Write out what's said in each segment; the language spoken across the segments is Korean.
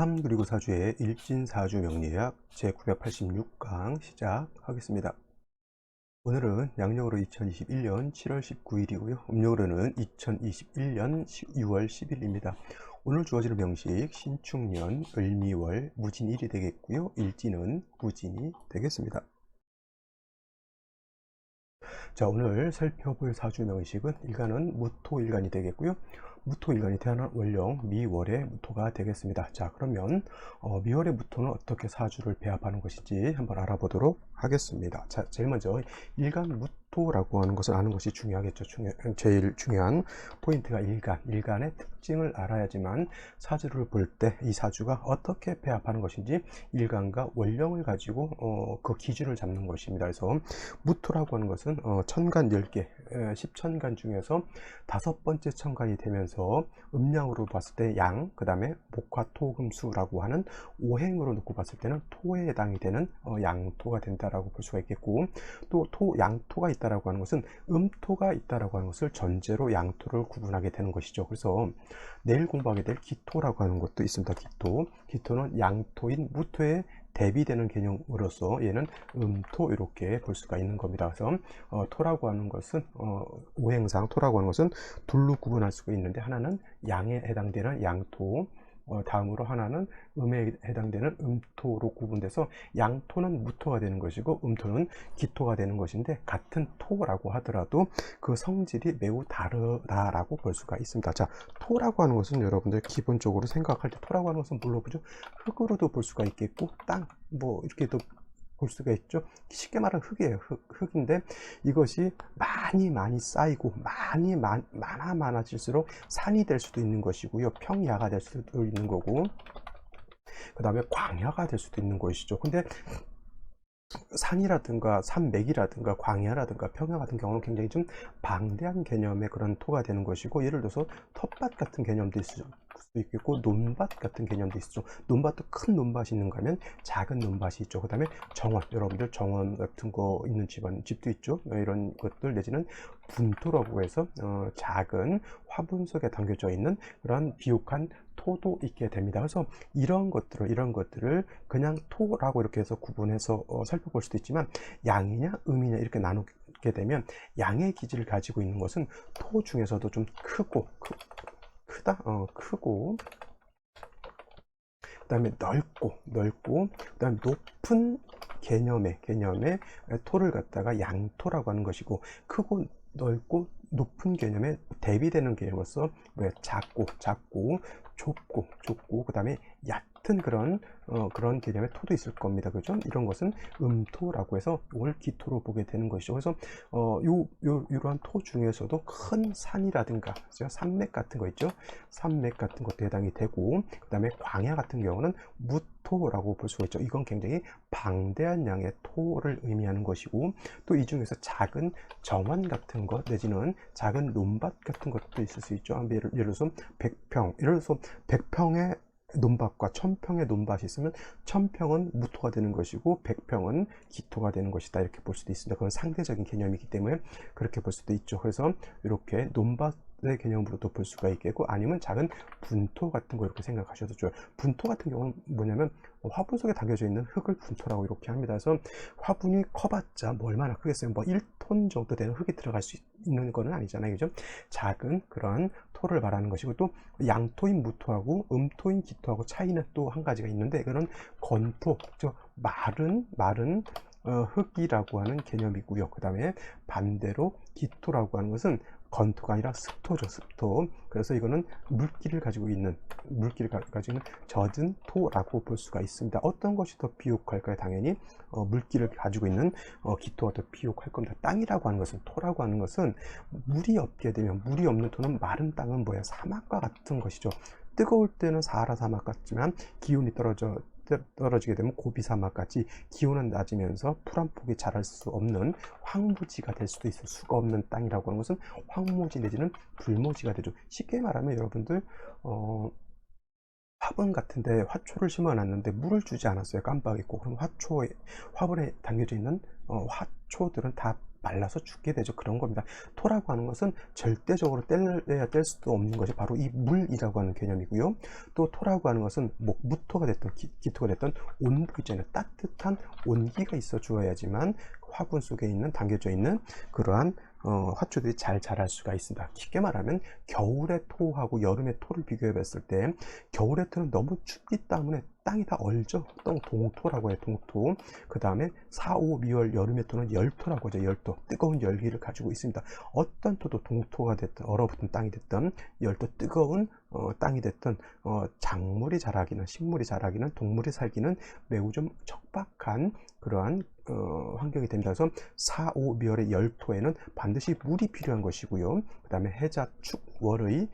3 그리고 4주의 일진사주 명리학 제986강 시작하겠습니다. 오늘은 양력으로 2021년 7월 19일이고요. 음력으로는 2021년 6월 10일입니다. 오늘 주어지는 명식 신축년, 을미월, 무진일이 되겠고요. 일진은 무진이 되겠습니다. 자, 오늘 살펴볼 사주 명식은 일간은 무토일간이 되겠고요. 무토일간이 태어난 월령 미월의 무토가 되겠습니다. 자, 그러면 미월의 무토는 어떻게 사주를 배합하는 것인지 한번 알아보도록 하겠습니다. 자, 제일 먼저 일간 무토라고 하는 것을 아는 것이 중요하겠죠. 제일 중요한 포인트가 일간의 특징을 알아야지만 사주를 볼 때 이 사주가 어떻게 배합하는 것인지 일간과 월령을 가지고 그 기준을 잡는 것입니다. 그래서 무토라고 하는 것은 천간 10개, 10천간 중에서 5번째 천간이 되면서 음양으로 봤을 때 양, 그 다음에 목화토금수라고 하는 오행으로 놓고 봤을 때는 토에 해당이 되는 양토가 된다라고 볼 수가 있겠고, 또 양토가 있다라고 하는 것은 음토가 있다라고 하는 것을 전제로 양토를 구분하게 되는 것이죠. 그래서 내일 공부하게 될 기토라고 하는 것도 있습니다. 기토는 양토인 무토에 대비되는 개념으로서 얘는 음토 이렇게 볼 수가 있는 겁니다. 그래서 토라고 하는 것은 오행상 토라고 하는 것은 둘로 구분할 수가 있는데, 하나는 양에 해당되는 양토, 다음으로 하나는 음에 해당되는 음토로 구분돼서 양토는 무토가 되는 것이고 음토는 기토가 되는 것인데, 같은 토라고 하더라도 그 성질이 매우 다르다라고 볼 수가 있습니다. 자, 토라고 하는 것은 여러분들 기본적으로 생각할 때 토라고 하는 것은 뭘로 보죠? 흑으로도 볼 수가 있겠고 땅, 뭐 이렇게도 볼 수가 있죠. 쉽게 말하면 흙이에요. 흙인데 이것이 많이 쌓이고 많아질수록 산이 될 수도 있는 것이고요, 평야가 될 수도 있는 거고, 그 다음에 광야가 될 수도 있는 것이죠. 근데 산이라든가 산맥이라든가 광야라든가 평야 같은 경우는 굉장히 좀 방대한 개념의 그런 토가 되는 것이고, 예를 들어서 텃밭 같은 개념도 있을 수도 있겠고, 논밭 같은 개념도 있죠. 논밭도 큰 논밭이 있는가 하면 작은 논밭이 있죠. 그 다음에 정원, 여러분들 정원 같은 거 있는 집도 있죠. 이런 것들 내지는 분토라고 해서 작은 화분 속에 담겨져 있는 그런 비옥한 토도 있게 됩니다. 그래서 이런 것들을 그냥 토라고 이렇게 해서 구분해서 살펴볼 수도 있지만, 양이냐 음이냐 이렇게 나누게 되면 양의 기질을 가지고 있는 것은 토 중에서도 좀 크고 크고, 그 다음에 넓고 그 다음에 높은 개념의 토를 갖다가 양토라고 하는 것이고, 크고 넓고 높은 개념에 대비되는 개념으로서 작고 좁고 그 다음에 얕은 그런 개념의 토도 있을 겁니다. 그죠? 이런 것은 음토라고 해서 이걸 기토로 보게 되는 것이죠. 그래서 이러한 토 중에서도 큰 산이라든가 산맥 같은 거 있죠. 산맥 같은 것도 해당이 되고, 그 다음에 광야 같은 경우는 무토라고 볼 수가 있죠. 이건 굉장히 방대한 양의 토를 의미하는 것이고, 또 이 중에서 작은 정원 같은 것 내지는 작은 논밭 같은 것도 있을 수 있죠. 예를 들어서 100평, 예를 들어서 100평의 논밭과 1000평의 논밭이 있으면 1000평은 무토가 되는 것이고 100평은 기토가 되는 것이다, 이렇게 볼 수도 있습니다. 그건 상대적인 개념이기 때문에 그렇게 볼 수도 있죠. 그래서 이렇게 논밭의 개념으로도 볼 수가 있겠고, 아니면 작은 분토 같은 거 이렇게 생각하셔도 좋아요. 분토 같은 경우는 뭐냐면 화분 속에 담겨져 있는 흙을 분토라고 이렇게 합니다. 그래서 화분이 커봤자 뭐 얼마나 크겠어요? 뭐 1톤 정도 되는 흙이 들어갈 수 있는 거는 아니잖아요. 그죠? 작은 그런 토를 말하는 것이고, 또 양토인 무토하고 음토인 기토하고 차이는 또 한 가지가 있는데, 그런 건토, 마른 흙이라고 하는 개념이고요. 그 다음에 반대로 기토라고 하는 것은 건토가 아니라 습토죠. 습토. 그래서 이거는 물기를 가지고 있는 젖은 토라고 볼 수가 있습니다. 어떤 것이 더 비옥할까요? 당연히 물기를 가지고 있는 기토가 더 비옥할 겁니다. 땅이라고 하는 것은, 토라고 하는 것은 물이 없게 되면, 물이 없는 토는 마른 땅은 뭐야? 사막과 같은 것이죠. 뜨거울 때는 사하라 사막 같지만 기온이 떨어지게 되면 고비 사막같이 기온은 낮으면서 풀 한 폭이 자랄 수 없는 황무지가 될 수도 있을 수가 없는 땅이라고 하는 것은 황무지 내지는 불모지가 되죠. 쉽게 말하면 여러분들 화분 같은데 화초를 심어놨는데 물을 주지 않았어요. 깜빡 잊고. 그럼 화분에 담겨져 있는 화초들은 다 말라서 죽게 되죠. 그런 겁니다. 토라고 하는 것은 절대적으로 뗄래야 뗄 수도 없는 것이 바로 이 물이라고 하는 개념이고요. 또 토라고 하는 것은 뭐 무토가 됐던 기토가 됐던 온도 있잖아요. 따뜻한 온기가 있어 주어야지만 화분 속에 있는 담겨져 있는 그러한 화초들이 잘 자랄 수가 있습니다. 쉽게 말하면 겨울의 토하고 여름의 토를 비교해 봤을 때 겨울의 토는 너무 춥기 때문에 땅이 다 얼죠. 동토라고 해요. 동토. 그 다음에 4, 5, 미월 여름의 토는 열토라고 하죠. 열토. 뜨거운 열기를 가지고 있습니다. 어떤 토도 동토가 됐든 얼어붙은 땅이 됐든 열토 뜨거운 땅이 됐든 작물이 자라기는 식물이 자라기는 동물이 살기는 매우 좀 척박한 그러한 환경이 됩니다. 그래서 4, 5, 미월의 열토에는 반드시 물이 필요한 것이고요. 그 다음에 해자, 축, 월의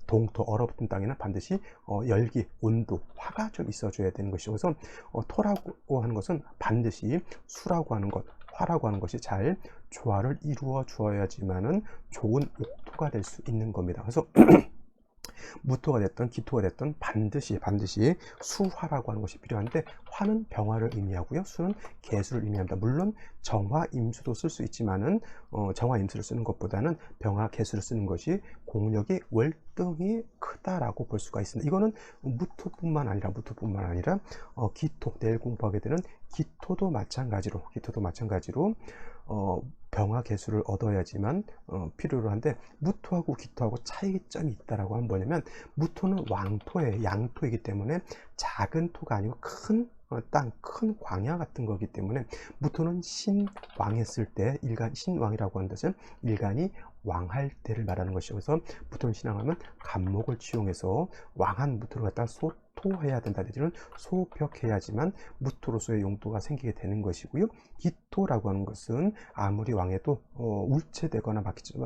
동토 얼어붙은 땅에는 반드시 열기, 온도, 화가 좀 있어줘야 되는 것이죠. 그래서 토라고 하는 것은 반드시 수라고 하는 것, 화라고 하는 것이 잘 조화를 이루어 주어야지만은 좋은 옥토가 될 수 있는 겁니다. 그래서 무토가 됐든 기토가 됐든 반드시 수화라고 하는 것이 필요한데, 화는 병화를 의미하고요, 수는 개수를 의미합니다. 물론 정화 임수도 쓸 수 있지만은 정화 임수를 쓰는 것보다는 병화 개수를 쓰는 것이 공력이 월등히 크다라고 볼 수가 있습니다. 이거는 무토뿐만 아니라 기토, 내일 공부하게 되는 기토도 마찬가지로 병화 개수를 얻어야지만 필요로 한데, 무토하고 기토하고 차이점이 있다라고 하면 뭐냐면, 무토는 왕토예요. 양토이기 때문에 작은 토가 아니고 큰 땅, 큰 광야 같은 거기 때문에, 무토는 신왕했을 때, 신왕이라고 하는 것은 일간이 왕할 때를 말하는 것이죠. 그래서 무토는 신왕하면 간목을 치용해서 왕한 무토를 갖다가 소토해야 된다 내지는 소벽해야지만 무토로서의 용도가 생기게 되는 것이고요. 기토라고 하는 것은 아무리 왕해도 울체되거나 막히지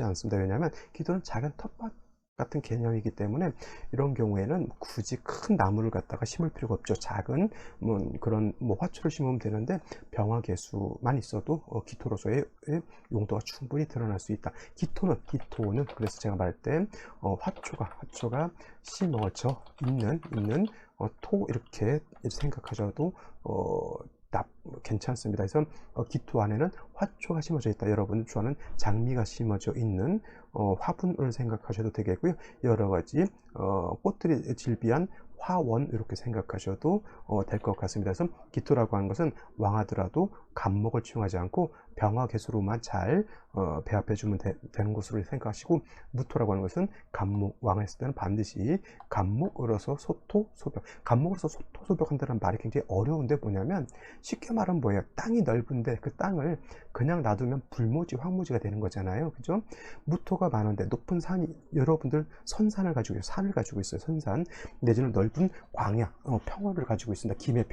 않습니다. 왜냐하면 기토는 작은 텃밭 같은 개념이기 때문에 이런 경우에는 굳이 큰 나무를 갖다가 심을 필요가 없죠. 작은 그런 화초를 심으면 되는데, 병화 개수만 있어도 기토로서의 용도가 충분히 드러날 수 있다. 기토는 그래서 제가 말할 때 화초가 심어져 있는 토 이렇게 생각하셔도 괜찮습니다. 그래서 기토 안에는 화초가 심어져 있다. 여러분 좋아하는 장미가 심어져 있는 화분을 생각하셔도 되겠고요. 여러 가지 꽃들이 질비한 화원 이렇게 생각하셔도 될 것 같습니다. 그래서 기토라고 하는 것은 왕하더라도 간목을 치용하지 않고 병화 개수로만 잘 배합해 주면 되는 것으로 생각하시고, 무토라고 하는 것은 간목, 왕했을 때는 반드시 간목으로서 소토, 소벽, 간목으로서 소토, 소벽한다는 말이 굉장히 어려운데, 뭐냐면 쉽게 말하면 뭐예요? 땅이 넓은데 그 땅을 그냥 놔두면 불모지, 황무지가 되는 거잖아요. 그죠? 무토가 많은데 높은 산이, 여러분들 산을 가지고 있어요. 선산 내지는 넓은 광야, 평야를 가지고 있습니다. 김해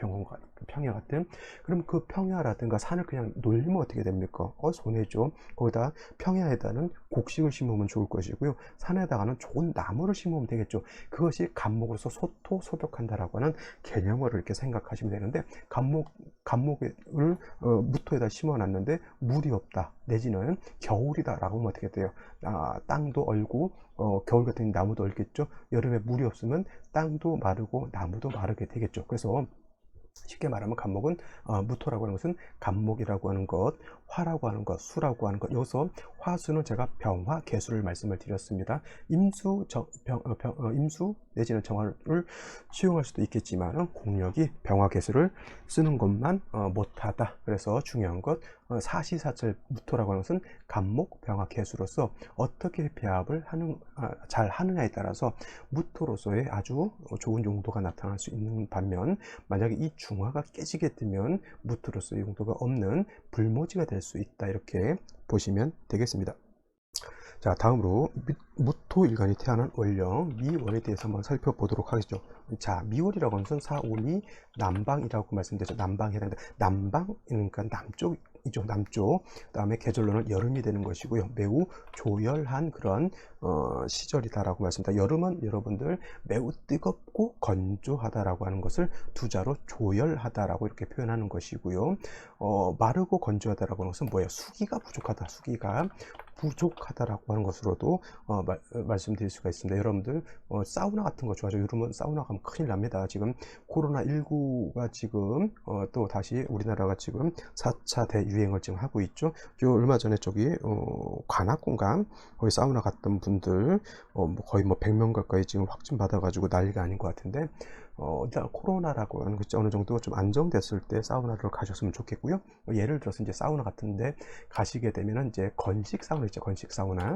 평야 같은. 그럼 그 평야라든가 산을 그냥 놀리면 어떻게 됩니까? 손해죠. 거기다 평야에다는 곡식을 심으면 좋을 것이고요, 산에다가는 좋은 나무를 심으면 되겠죠. 그것이 간목으로서 소토, 소벽한다라고 하는 개념으로 이렇게 생각하시면 되는데, 간목을 무토에다 심어놨는데 물이 없다 내지는 겨울이다 라고 하면 어떻게 돼요? 땅도 얼고 겨울 같은 나무도 얼겠죠. 여름에 물이 없으면 땅도 마르고 나무도 마르게 되겠죠. 그래서 쉽게 말하면 간목은 무토라고 하는 것은 간목이라고 하는 것, 화라고 하는 것, 수라고 하는 것. 여기서 화수는 제가 병화 개수를 말씀을 드렸습니다. 임수 내지는 정화를 수용할 수도 있겠지만 공력이 병화 개수를 쓰는 것만 못하다. 그래서 중요한 것, 사시사철 무토라고 하는 것은 간목 병화 개수로서 어떻게 배합을 잘 하느냐에 따라서 무토로서의 아주 좋은 용도가 나타날 수 있는 반면, 만약에 이 중화가 깨지게 되면 무토로서의 용도가 없는 불모지가 될 수 있다. 이렇게 보시면 되겠습니다. 자, 다음으로 무토 일간이 태어난 월령 미월에 대해서 한번 살펴보도록 하겠죠. 자, 미월이라고 하는 것은 4, 5미 남방이라고 말씀드렸죠. 남방에 해당된다. 남방, 그러니까 남쪽이죠. 남쪽. 그 다음에 계절로는 여름이 되는 것이고요. 매우 조열한 그런 시절이다라고 말씀드립니다. 여름은 여러분들 매우 뜨겁고 건조하다라고 하는 것을 두 자로 조열하다라고 이렇게 표현하는 것이고요. 마르고 건조하다라고 하는 것은 뭐예요? 수기가 부족하다, 수기가 부족하다라고 하는 것으로도 말씀드릴 수가 있습니다. 여러분들 사우나 같은 거 좋아하죠? 여름은 사우나 가면 큰일 납니다. 지금 코로나19가 지금 또 다시 우리나라가 지금 4차 대유행을 지금 하고 있죠. 요 얼마 전에 저기 관악공감 거기 사우나 갔던 분들 뭐 거의 뭐 100명 가까이 지금 확진 받아가지고 난리가 아닌 것 같은데, 일단 코로나라고 하는 것이 어느 정도 좀 안정됐을 때 사우나를 가셨으면 좋겠고요. 예를 들어서 이제 사우나 같은데 가시게 되면은 이제 건식 사우나 있죠. 건식 사우나.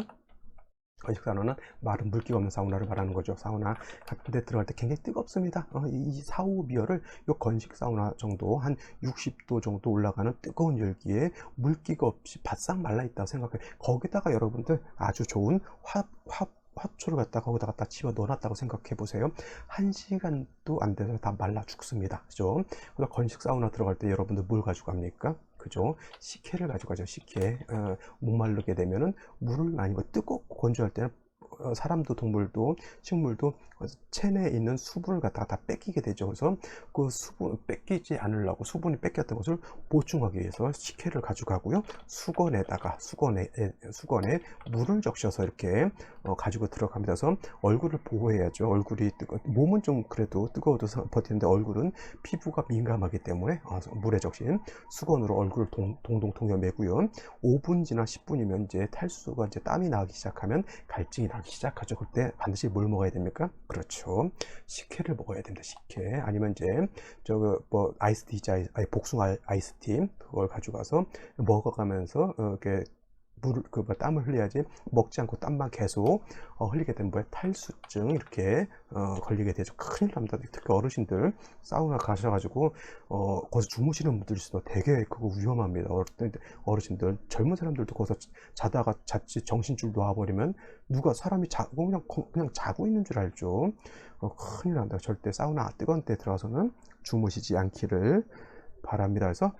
건식 사우나는 마른 물기가 없는 사우나를 말하는 거죠. 사우나 같은 데 들어갈 때 굉장히 뜨겁습니다. 이 4, 5미열을 요 건식 사우나 정도 한 60도 정도 올라가는 뜨거운 열기에 물기가 없이 바싹 말라 있다고 생각해요. 거기다가 여러분들 아주 좋은 화초를 갖다가 거기다 갖다 집어 넣어놨다고 생각해 보세요. 1시간도 안 돼서 다 말라 죽습니다. 그죠? 그래서 건식 사우나 들어갈 때 여러분들 뭘 가지고 갑니까? 그죠? 식혜를 가져가죠. 식혜. 목마르게 되면은 물을 많이 뜨겁고 건조할 때는 사람도 동물도 식물도 체내에 있는 수분을 갖다가 다 뺏기게 되죠. 그래서 그 수분 뺏기지 않으려고 수분이 뺏겼던 것을 보충하기 위해서 식혜를 가져가고요. 수건에 물을 적셔서 이렇게 가지고 들어갑니다. 그래서 얼굴을 보호해야죠. 얼굴이 몸은 좀 그래도 뜨거워도 버티는데 얼굴은 피부가 민감하기 때문에 물에 적신 수건으로 얼굴을 동동 통여 매고요. 5분 지나 10분이면 이제 탈수가 이제 땀이 나기 시작하면 갈증이 나기 시작하죠. 그때 반드시 뭘 먹어야 됩니까? 그렇죠. 식혜를 먹어야 됩니다. 식혜. 아니면 이제 뭐 아이스티, 복숭아 아이스티 그걸 가져가서 먹어가면서 이렇게 땀을 흘려야지, 먹지 않고 땀만 계속 흘리게 되면 탈수증 이렇게 걸리게 되죠. 큰일 납니다. 특히 어르신들 사우나 가셔가지고 거기서 주무시는 분들일수도 되게 그거 위험합니다. 어르신들, 젊은 사람들도 거기서 자다가 자칫 정신줄 놓아버리면 사람이 그냥 자고 있는 줄 알죠. 큰일 납니다. 절대 사우나 뜨거운 때 들어가서는 주무시지 않기를 바랍니다. 그래서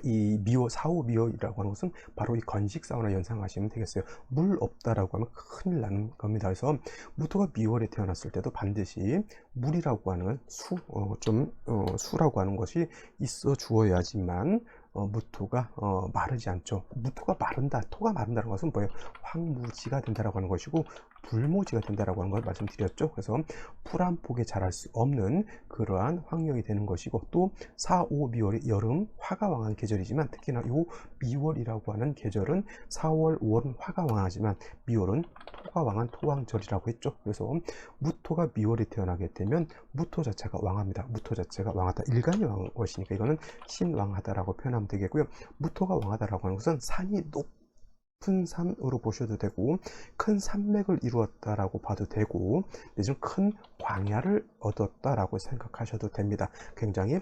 이 4, 5미열이라고 하는 것은 바로 이 건식 사우나 연상하시면 되겠어요. 물 없다라고 하면 큰일 나는 겁니다. 그래서 무토가 미월에 태어났을 때도 반드시 물이라고 하는 수라고 하는 것이 있어 주어야지만 무토가 마르지 않죠. 무토가 마른다, 토가 마른다는 것은 뭐예요? 황무지가 된다라고 하는 것이고 불모지가 된다라고 하는 걸 말씀드렸죠. 그래서 풀 한 폭에 자랄 수 없는 그러한 환경이 되는 것이고, 또 4, 5미월이 여름 화가 왕한 계절이지만 특히나 요 미월이라고 하는 계절은 4월, 5월은 화가 왕하지만 미월은 토가 왕한 토왕절이라고 했죠. 그래서 무토가 미월에 태어나게 되면 무토 자체가 왕합니다. 무토 자체가 왕하다, 일간이 왕한 것이니까 이거는 신왕하다라고 표현하면 되겠고요. 무토가 왕하다라고 하는 것은 산이 높은 산으로 보셔도 되고 큰 산맥을 이루었다라고 봐도 되고 요즘 큰 광야를 얻었다라고 생각하셔도 됩니다. 굉장히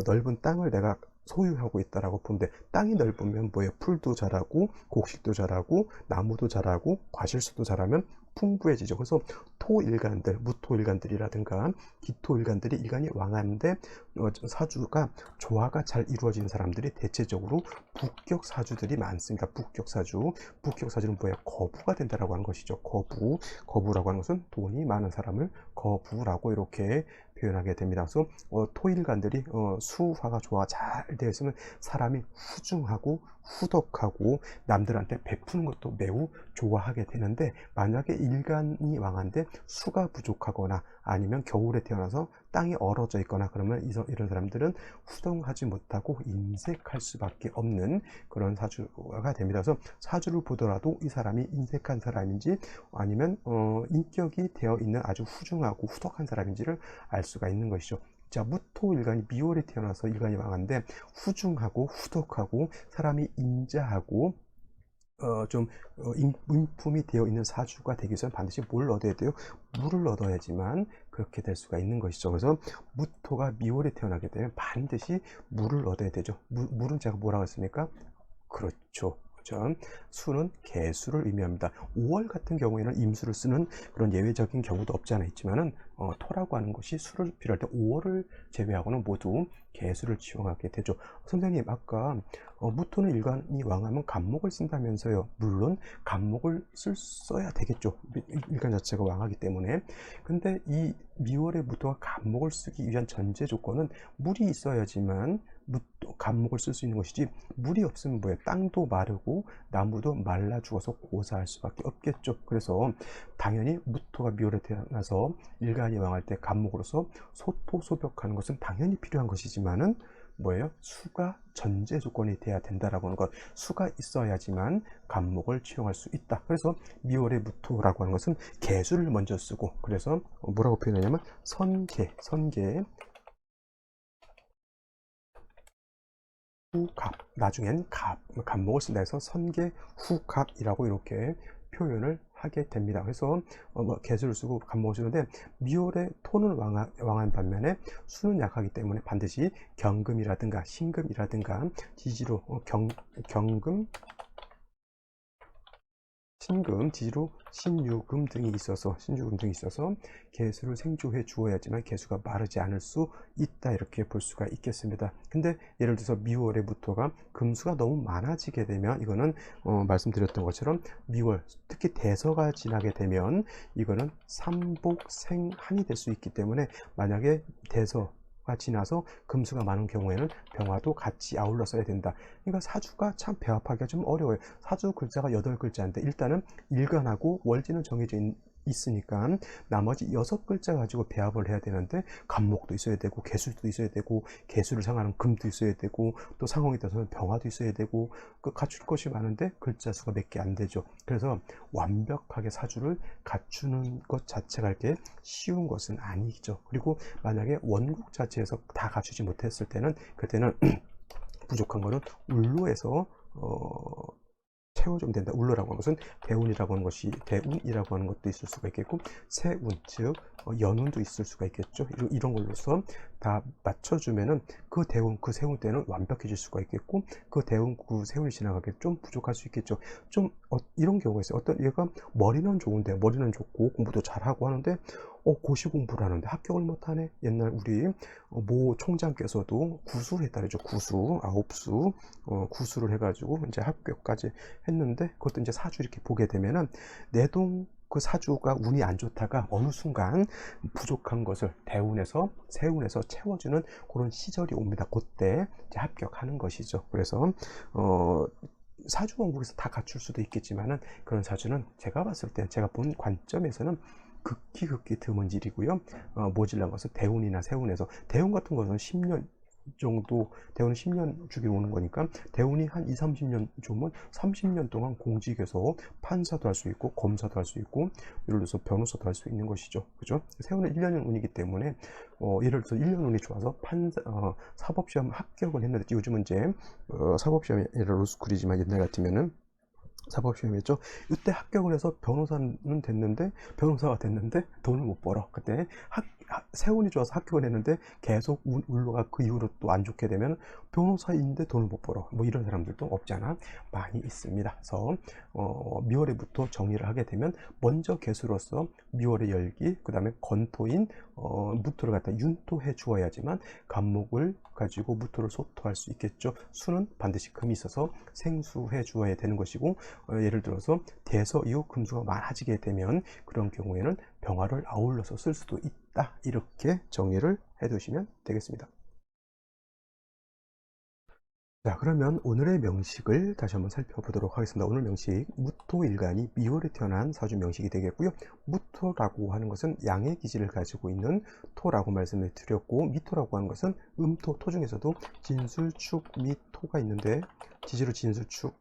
넓은 땅을 내가 소유하고 있다라고 보면 돼. 땅이 넓으면 뭐예요? 풀도 자라고 곡식도 자라고 나무도 자라고 과실수도 자라면 풍부해지죠. 그래서 토일간들, 무토일간들이라든가 기토일간들이 일간이 왕한데 사주가 조화가 잘 이루어지는 사람들이 대체적으로 북격사주들이 많습니다. 북격사주는 뭐예요? 거부가 된다라고 하는 것이죠. 거부라고 하는 것은 돈이 많은 사람을 거부라고 이렇게 표현하게 됩니다. 그래서 토일간들이 수화가 조화가 잘 되어 있으면 사람이 후중하고 후덕하고 남들한테 베푸는 것도 매우 좋아하게 되는데, 만약에 일간이 왕한데 수가 부족하거나 아니면 겨울에 태어나서 땅이 얼어져 있거나 그러면 이런 사람들은 후동하지 못하고 인색할 수밖에 없는 그런 사주가 됩니다. 그래서 사주를 보더라도 이 사람이 인색한 사람인지 아니면 인격이 되어 있는 아주 후중하고 후덕한 사람인지를 알 수가 있는 것이죠. 자, 무토일간이 미월에 태어나서 일간이 왕한데 후중하고 후덕하고 사람이 인자하고 인품이 되어 있는 사주가 되기 위해서는 반드시 뭘 얻어야 돼요? 물을 얻어야지만 그렇게 될 수가 있는 것이죠. 그래서 무토가 미월에 태어나게 되면 반드시 물을 얻어야 되죠. 물은 제가 뭐라고 했습니까? 그렇죠. 수는 개수를 의미합니다. 5월 같은 경우에는 임수를 쓰는 그런 예외적인 경우도 없지 않아 있지만은 토라고 하는 것이 수를 필요할 때 5월을 제외하고는 모두 개수를 지용하게 되죠. 선생님 아까 무토는 일간이 왕하면 간목을 쓴다면서요. 물론 간목을 써야 되겠죠. 일간 자체가 왕하기 때문에. 근데 이 미월의 무토가 간목을 쓰기 위한 전제 조건은 물이 있어야지만 간목을 쓸 수 있는 것이지, 물이 없으면 뭐예요? 땅도 마르고 나무도 말라 죽어서 고사할 수밖에 없겠죠. 그래서 당연히 무토가 미월에 태어나서 일간이 왕할 때 간목으로서 소토소벽하는 것은 당연히 필요한 것이지만은 뭐예요? 수가 전제 조건이 돼야 된다라고 하는 것. 수가 있어야지만 간목을 채용할 수 있다. 그래서 미월의 무토라고 하는 것은 개수를 먼저 쓰고, 그래서 뭐라고 표현하냐면 선개 후갑, 나중엔 간목을 쓴다 해서 선계 후갑이라고 이렇게 표현을 하게 됩니다. 그래서 개수를 쓰고 간목을 쓰는데, 미월의 토는 왕한 반면에 수는 약하기 때문에 반드시 경금이라든가 신금이라든가 지지로 경금, 신금, 지지로 신유금 등이 있어서 개수를 생조해 주어야지만 개수가 마르지 않을 수 있다, 이렇게 볼 수가 있겠습니다. 근데 예를 들어서 미월의 무토가 금수가 너무 많아지게 되면 이거는 말씀드렸던 것처럼 미월, 특히 대서가 지나게 되면 이거는 삼복생한이 될 수 있기 때문에, 만약에 대서 지나서 금수가 많은 경우에는 병화도 같이 아울러 써야 된다. 그러니까 사주가 참 배합하기가 좀 어려워요. 사주 글자가 8글자인데 일단은 일간하고 월지는 정해져 있으니까 나머지 6글자 가지고 배합을 해야 되는데, 간목도 있어야 되고 개수도 있어야 되고 개수를 상하는 금도 있어야 되고 또 상홍이 따라서는 병화도 있어야 되고, 갖출 것이 많은데 글자 수가 몇 개 안 되죠. 그래서 완벽하게 사주를 갖추는 것 자체가 이렇게 쉬운 것은 아니죠. 그리고 만약에 원국 자체에서 다 갖추지 못했을 때는, 그때는 부족한 거는 울로에서 채워주면 된다. 울로라고 하는 것은 대운이라고 하는 것도 있을 수가 있겠고, 세운, 즉 연운도 있을 수가 있겠죠. 이런 걸로서 다 맞춰주면은 그 대운, 그 세운 때는 완벽해질 수가 있겠고, 그 대운, 그 세운이 지나가게 좀 부족할 수 있겠죠. 좀 이런 경우가 있어요. 어떤 얘가 머리는 좋은데, 머리는 좋고 공부도 잘하고 하는데 고시 공부를 하는데 합격을 못하네. 옛날 우리 모 총장께서도 구수를 했다 그러죠. 구수, 9수 구수를 해가지고 이제 합격까지 했는데, 그것도 이제 사주 이렇게 보게 되면은 내동 그 사주가 운이 안 좋다가 어느 순간 부족한 것을 대운에서 세운에서 채워주는 그런 시절이 옵니다. 그때 이제 합격하는 것이죠. 그래서 사주 원국에서 다 갖출 수도 있겠지만은, 그런 사주는 제가 봤을 때, 제가 본 관점에서는 극히 드문 일이고요. 모질란 것은 대운이나 세운에서, 대운 같은 것은 10년 정도, 대운은 10년 주기로 오는 거니까 대운이 한 2, 30년 좋으면 30년 동안 공직에서 판사도 할 수 있고 검사도 할 수 있고, 예를 들어서 변호사도 할 수 있는 것이죠. 그죠? 세운은 1년 운이기 때문에 예를 들어서 1년 운이 좋아서 사법시험 합격을 했는데, 요즘은 이제 사법시험이 로스쿨이지만 옛날 같으면은 사법시험이었죠. 이때 합격을 해서 변호사가 됐는데 돈을 못 벌어. 그때 세운이 좋아서 합격을 했는데 계속 울러가 그 이후로 또 안 좋게 되면 변호사인데 돈을 못 벌어. 뭐 이런 사람들도 없지 않아 많이 있습니다. 그래서 미월에부터 정리를 하게 되면, 먼저 개수로서 미월의 열기, 그 다음에 건토인 무토를 갖다 윤토해 주어야지만 간목을 가지고 무토를 소토할 수 있겠죠. 수는 반드시 금이 있어서 생수해 주어야 되는 것이고, 예를 들어서 대서 이후 금수가 많아지게 되면 그런 경우에는 병화를 아울러서 쓸 수도 있다. 이렇게 정리를 해 두시면 되겠습니다. 자, 그러면 오늘의 명식을 다시 한번 살펴보도록 하겠습니다. 오늘 명식, 무토일간이 미월에 태어난 사주 명식이 되겠고요. 무토라고 하는 것은 양의 기질을 가지고 있는 토라고 말씀을 드렸고, 미토라고 하는 것은 음토, 토 중에서도 진술축, 미토가 있는데, 지지로 진술축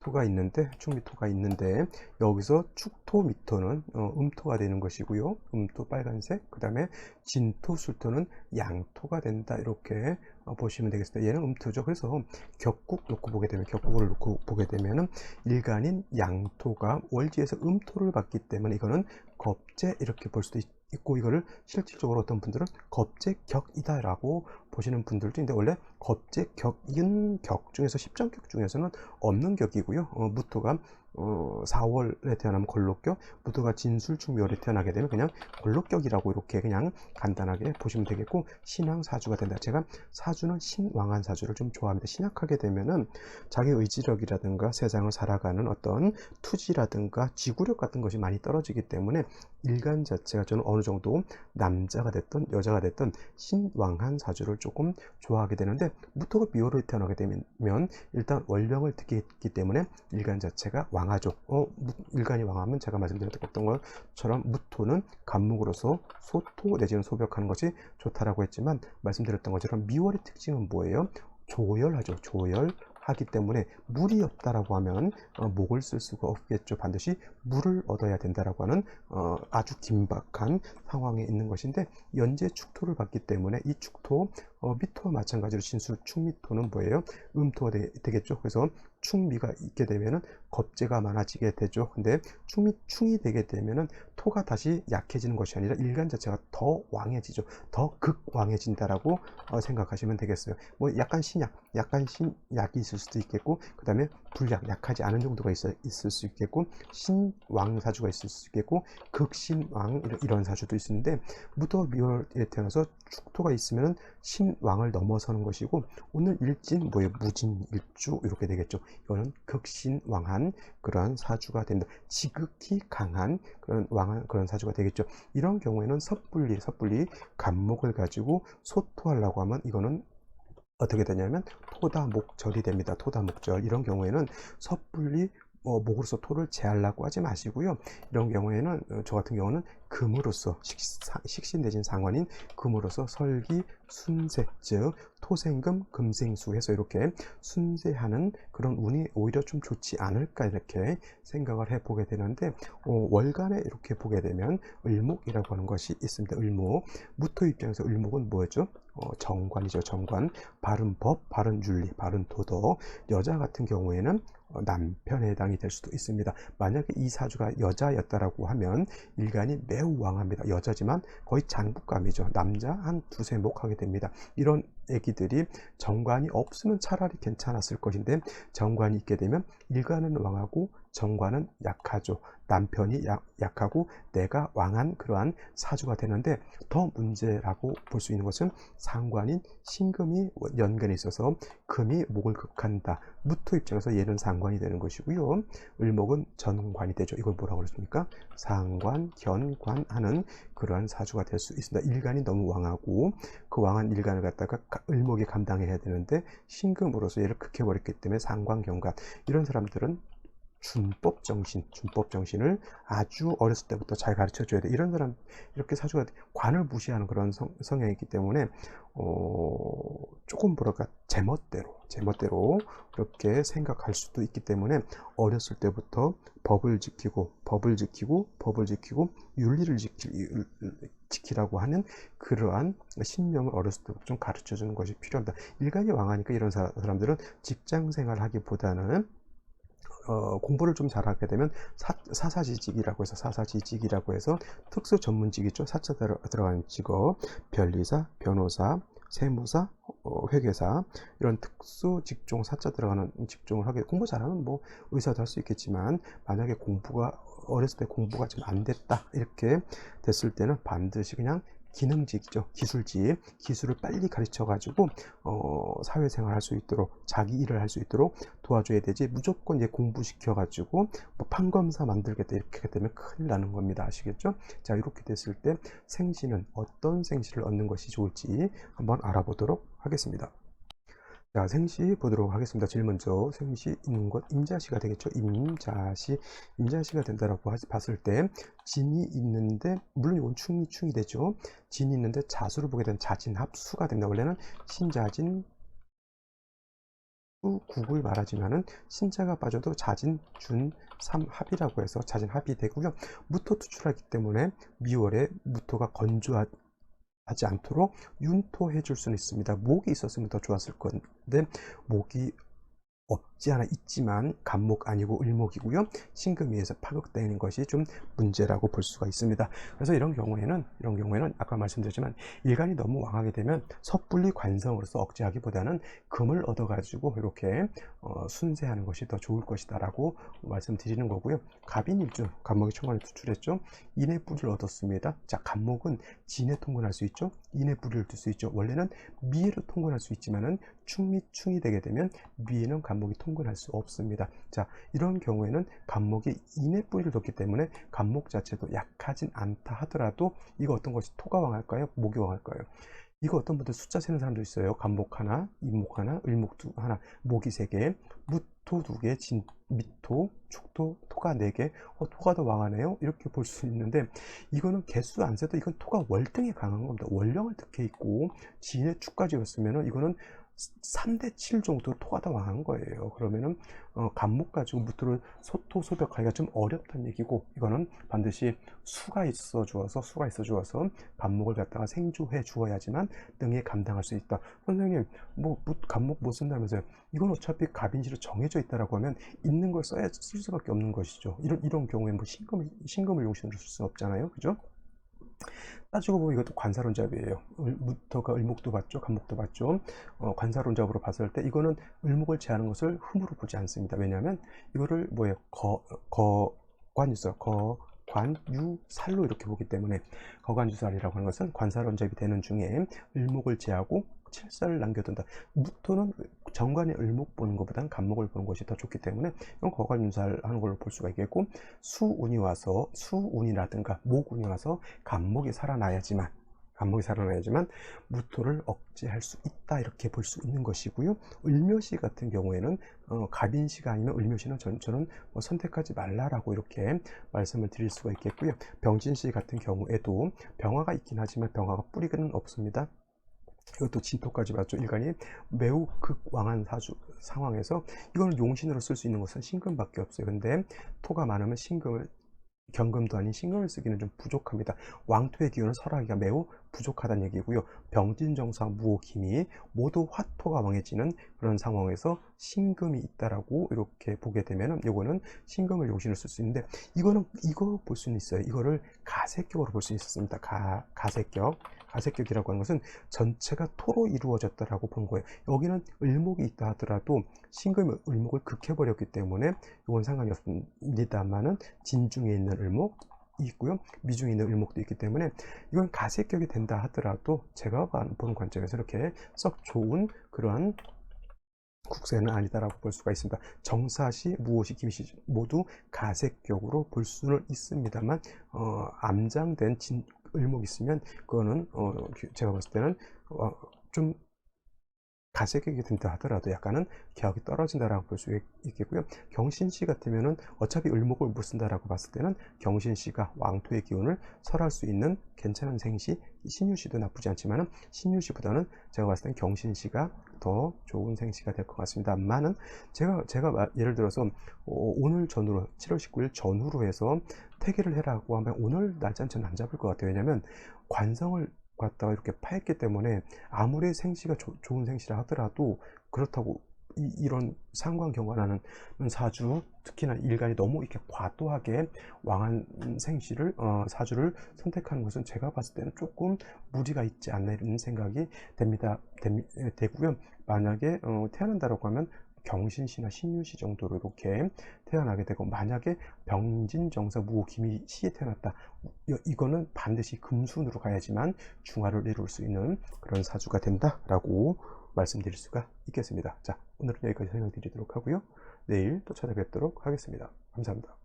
토가 있는데, 축미토가 있는데, 여기서 축토 미토는 음토가 되는 것이고요. 음토 빨간색, 그 다음에 진토 술토는 양토가 된다. 이렇게 보시면 되겠습니다. 얘는 음토죠. 그래서 격국을 놓고 보게 되면은 일간인 양토가 월지에서 음토를 받기 때문에 이거는 겁재 이렇게 볼 수도 있고, 이거를 실질적으로 어떤 분들은 겁재격이다 라고 보시는 분들도 있는데, 원래 겁재격인 격 중에서 10정격 중에서는 없는 격이고요. 무토가 4월에 태어나면 걸록격, 무토가 진술충묘월에 태어나게 되면 그냥 걸록격이라고 이렇게 그냥 간단하게 보시면 되겠고, 신왕사주가 된다. 제가 사주는 신왕한 사주를 좀 좋아합니다. 신약하게 되면은 자기 의지력이라든가 세상을 살아가는 어떤 투지라든가 지구력 같은 것이 많이 떨어지기 때문에 일간 자체가, 저는 어느 정도 남자가 됐든 여자가 됐든 신왕한 사주를 조금 좋아하게 되는데, 무토가 미월에 태어나게 되면 일단 월령을 듣게 했기 때문에 일간 자체가 왕하죠. 일간이 왕하면 제가 말씀드렸던 것처럼 무토는 간목으로서 소토 내지는 소벽하는 것이 좋다라고 했지만, 말씀드렸던 것처럼 미월의 특징은 뭐예요? 조열하죠. 조열하기 때문에 물이 없다라고 하면 목을 쓸 수가 없겠죠. 반드시 물을 얻어야 된다라고 하는 아주 긴박한 상황에 있는 것인데, 연재 축토를 받기 때문에 이 축토, 미토와 마찬가지로 진수 축미토는 뭐예요? 음토가 되겠죠. 그래서 축미가 있게 되면은 겁재가 많아지게 되죠. 근데 충이 되게 되면은 토가 다시 약해지는 것이 아니라 일간 자체가 더 왕해지죠. 더 극왕해진다라고 생각하시면 되겠어요. 뭐 약간 신약이 있을 수도 있겠고, 그 다음에 불약, 약하지 않은 정도가 있을 수 있겠고, 신왕 사주가 있을 수 있겠고, 극신왕 이런 사주도 있는데, 무토 미월에 태어나서 축토가 있으면 신왕을 넘어서는 것이고, 오늘 일진 뭐예요? 무진일주 이렇게 되겠죠. 이거는 극신왕한 그런 사주가 된다. 지극히 강한 그런 왕한 그런 사주가 되겠죠. 이런 경우에는 섣불리 간목을 가지고 소토하려고 하면 이거는 어떻게 되냐면 토다목절이 됩니다. 토다목절. 이런 경우에는 섣불리 목으로서 토를 제하려고 하지 마시고요. 이런 경우에는 저 같은 경우는 금으로서 식신 내진 상관인 금으로서 설기 순세, 즉 토생금 금생수 해서 이렇게 순세하는 그런 운이 오히려 좀 좋지 않을까 이렇게 생각을 해보게 되는데, 월간에 이렇게 보게 되면 을목이라고 하는 것이 있습니다. 을목, 무토 입장에서 을목은 뭐였죠? 정관이죠. 정관, 바른 법, 바른 윤리, 바른 도덕. 여자 같은 경우에는 남편에 해당이 될 수도 있습니다. 만약에 이 사주가 여자였다라고 하면 일간이 매우 왕합니다. 여자지만 거의 장부감이죠. 남자 한 두세 목 하게 됩니다. 이런 애기들이 정관이 없으면 차라리 괜찮았을 것인데, 정관이 있게 되면 일간은 왕하고 정관은 약하죠. 남편이 약하고 내가 왕한 그러한 사주가 되는데, 더 문제라고 볼 수 있는 것은 상관인 신금이 연관에 있어서 금이 목을 극한다. 무토 입장에서 얘는 상관이 되는 것이고요. 을목은 전관이 되죠. 이걸 뭐라고 그랬습니까? 상관, 견관 하는 그러한 사주가 될 수 있습니다. 일간이 너무 왕하고 그 왕한 일간을 갖다가 을목이 감당해야 되는데 신금으로서 얘를 극해버렸기 때문에 상관, 견관, 이런 사람들은 준법 정신을 아주 어렸을 때부터 잘 가르쳐 줘야 돼. 이런 사람, 이렇게 사주가 관을 무시하는 그런 성향이 있기 때문에 조금 뭐랄까 제멋대로 이렇게 생각할 수도 있기 때문에, 어렸을 때부터 법을 지키고 윤리를 지키라고 하는 그러한 신념을 어렸을 때부터 좀 가르쳐 주는 것이 필요합니다. 일간이 왕하니까 이런 사람들은 직장 생활 하기보다는 공부를 좀 잘하게 되면 사사지직이라고 해서 특수 전문직이죠. 사자 들어가는 직업, 변리사, 변호사, 세무사, 회계사, 이런 특수 직종, 사자 들어가는 직종을 하게, 공부 잘하면 뭐 의사도 할 수 있겠지만, 만약에 어렸을 때 공부가 좀 안 됐다 이렇게 됐을 때는 반드시 그냥 기능직이죠. 기술을 빨리 가르쳐 가지고 사회생활 할 수 있도록, 자기 일을 할 수 있도록 도와줘야 되지, 무조건 이제 공부시켜 가지고 뭐 판검사 만들겠다 이렇게 되면 큰일 나는 겁니다. 아시겠죠? 자, 이렇게 됐을 때 생시는 어떤 생시를 얻는 것이 좋을지 한번 알아보도록 하겠습니다. 자, 생시 보도록 하겠습니다. 제일 먼저 생시 있는 것 임자시가 되겠죠. 임자시가 된다라고 봤을 때 진이 있는데, 물론 이건 충이 되죠. 진이 있는데 자수를 보게 되면 자진합수가 됩니다. 원래는 신자진 국을 말하지만은 신자가 빠져도 자진준 삼합이라고 해서 자진합이 되고요. 무토 투출하기 때문에 미월에 무토가 건조하지 않도록 윤토해 줄 수는 있습니다. 목이 있었으면 더 좋았을 건데 목이 없지 않아 있지만 간목 아니고 을목이고요. 신금위에서 파극되는 것이 좀 문제라고 볼 수가 있습니다. 그래서 이런 경우에는 아까 말씀드렸지만 일간이 너무 왕하게 되면 섣불리 관성으로서 억제하기보다는 금을 얻어가지고 이렇게 순세하는 것이 더 좋을 것이다라고 말씀드리는 거고요. 갑인일주, 간목이 천간에 투출했죠. 인의 뿌리를 얻었습니다. 자, 간목은 진에 통근할 수 있죠. 인의 뿌리를 둘 수 있죠. 원래는 미에로 통근할 수 있지만은 충이 되게 되면 미에는 간목이 통근할 수 없습니다. 자, 이런 경우에는 간목이 인의 뿌리를 뒀기 때문에 간목 자체도 약하진 않다 하더라도 이거 어떤 것이 토가 왕할까요? 목이 왕할까요? 이거 어떤 분들 숫자 세는 사람도 있어요. 간목 하나, 인목 하나, 을목 하나, 목이 3개, 무토 2개, 미토, 축토, 토가 4개. 토가 더 왕하네요. 이렇게 볼 수 있는데 이거는 개수 안 세도 이건 토가 월등히 강한 겁니다. 월령을 득해 있고 진의 축까지 였으면은 이거는 3대 7 정도 토가 더 왕한 거예요. 그러면은 간목 가지고 무토를 소토소벽하기가 좀 어렵다는 얘기고, 이거는 반드시 수가 있어 주어서 간목을 갖다가 생주해 주어야지만 능히 감당할 수 있다. 선생님, 뭐 간목 못 쓴다면서요? 이건 어차피 갑인시로 정해져 있다라고 하면 있는 걸 쓸 수밖에 없는 것이죠. 이런 경우에 뭐 신금을 용신으로 쓸 수 없잖아요, 그죠? 따지고 보면 이것도 관사론잡이에요. 무토가 을목도 받죠, 간목도 받죠. 관사론잡으로 봤을 때 이거는 을목을 제하는 것을 흠으로 보지 않습니다. 왜냐하면 이거를 뭐예요? 관유살로 이렇게 보기 때문에, 거관유살이라고 하는 것은 관사론잡이 되는 중에 을목을 제하고 칠살을 남겨둔다. 무토는 정관의 을목 보는 것보다는 간목을 보는 것이 더 좋기 때문에 이건 거관유살 하는 걸로 볼 수가 있겠고, 수운이라든가 목운이 와서 간목이 살아나야지만 무토를 억제할 수 있다, 이렇게 볼 수 있는 것이고요. 을묘시 같은 경우에는 갑인시가 아니면 을묘시는 저는 선택하지 말라라고 이렇게 말씀을 드릴 수가 있겠고요. 병진시 같은 경우에도 병화가 있긴 하지만 병화가 뿌리는 없습니다. 이것도 진토까지 봤죠. 일간이 매우 극왕한 상황에서 이걸 용신으로 쓸 수 있는 것은 신금밖에 없어요. 근데 토가 많으면 경금도 아닌 신금을 쓰기는 좀 부족합니다. 왕토의 기운을 설하기가 매우 부족하다는 얘기고요. 병진정사 무오김이 모두 화토가 왕해지는 그런 상황에서 신금이 있다라고 이렇게 보게 되면은 요거는 신금을 용신을 쓸 수 있는데, 이거 볼 수는 있어요. 이거를 가세격으로 볼 수 있었습니다. 가세격이라고 하는 것은 전체가 토로 이루어졌다라고 본 거예요. 여기는 을목이 있다 하더라도 신금이 을목을 극해버렸기 때문에 이건 상관이 없습니다만은 진중에 있는 을목이 있고요, 미중에 있는 을목도 있기 때문에 이건 가세격이 된다 하더라도 제가 보는 관점에서 이렇게 썩 좋은 그러한 국세는 아니다라고 볼 수가 있습니다. 정사시, 무오시, 김시 모두 가세격으로 볼 수는 있습니다만 암장된 을목이 있으면 그거는 제가 봤을 때는 좀 가세격이 된다 하더라도 약간은 격이 떨어진다라고 볼 수 있겠고요. 경신시 같으면은 어차피 을목을 못 쓴다라고 봤을 때는 경신시가 왕토의 기운을 설할 수 있는 괜찮은 생시, 신유시도 나쁘지 않지만은 신유시보다는 제가 봤을 땐 경신시가 더 좋은 생시가 될 것 같습니다만은 제가 예를 들어서 오늘 전후로 7월 19일 전후로 해서 태기를 해라고 하면 오늘 날짜는 저는 안 잡을 것 같아요. 왜냐면 관성을 갖다가 이렇게 파했기 때문에 아무리 생시가 좋은 생시라 하더라도, 그렇다고 이런 상관 경관하는 사주, 특히나 일간이 너무 이렇게 과도하게 왕한 사주를 선택하는 것은 제가 봤을 때는 조금 무리가 있지 않나 이런 생각이 되고요. 만약에 태어난다라고 하면 경신시나 신유시 정도로 이렇게 태어나게 되고, 만약에 병진정사 무오김이시에 태어났다, 이거는 반드시 금순으로 가야지만 중화를 이룰 수 있는 그런 사주가 된다라고 말씀드릴 수가 있겠습니다. 자, 오늘은 여기까지 설명드리도록 하고요. 내일 또 찾아뵙도록 하겠습니다. 감사합니다.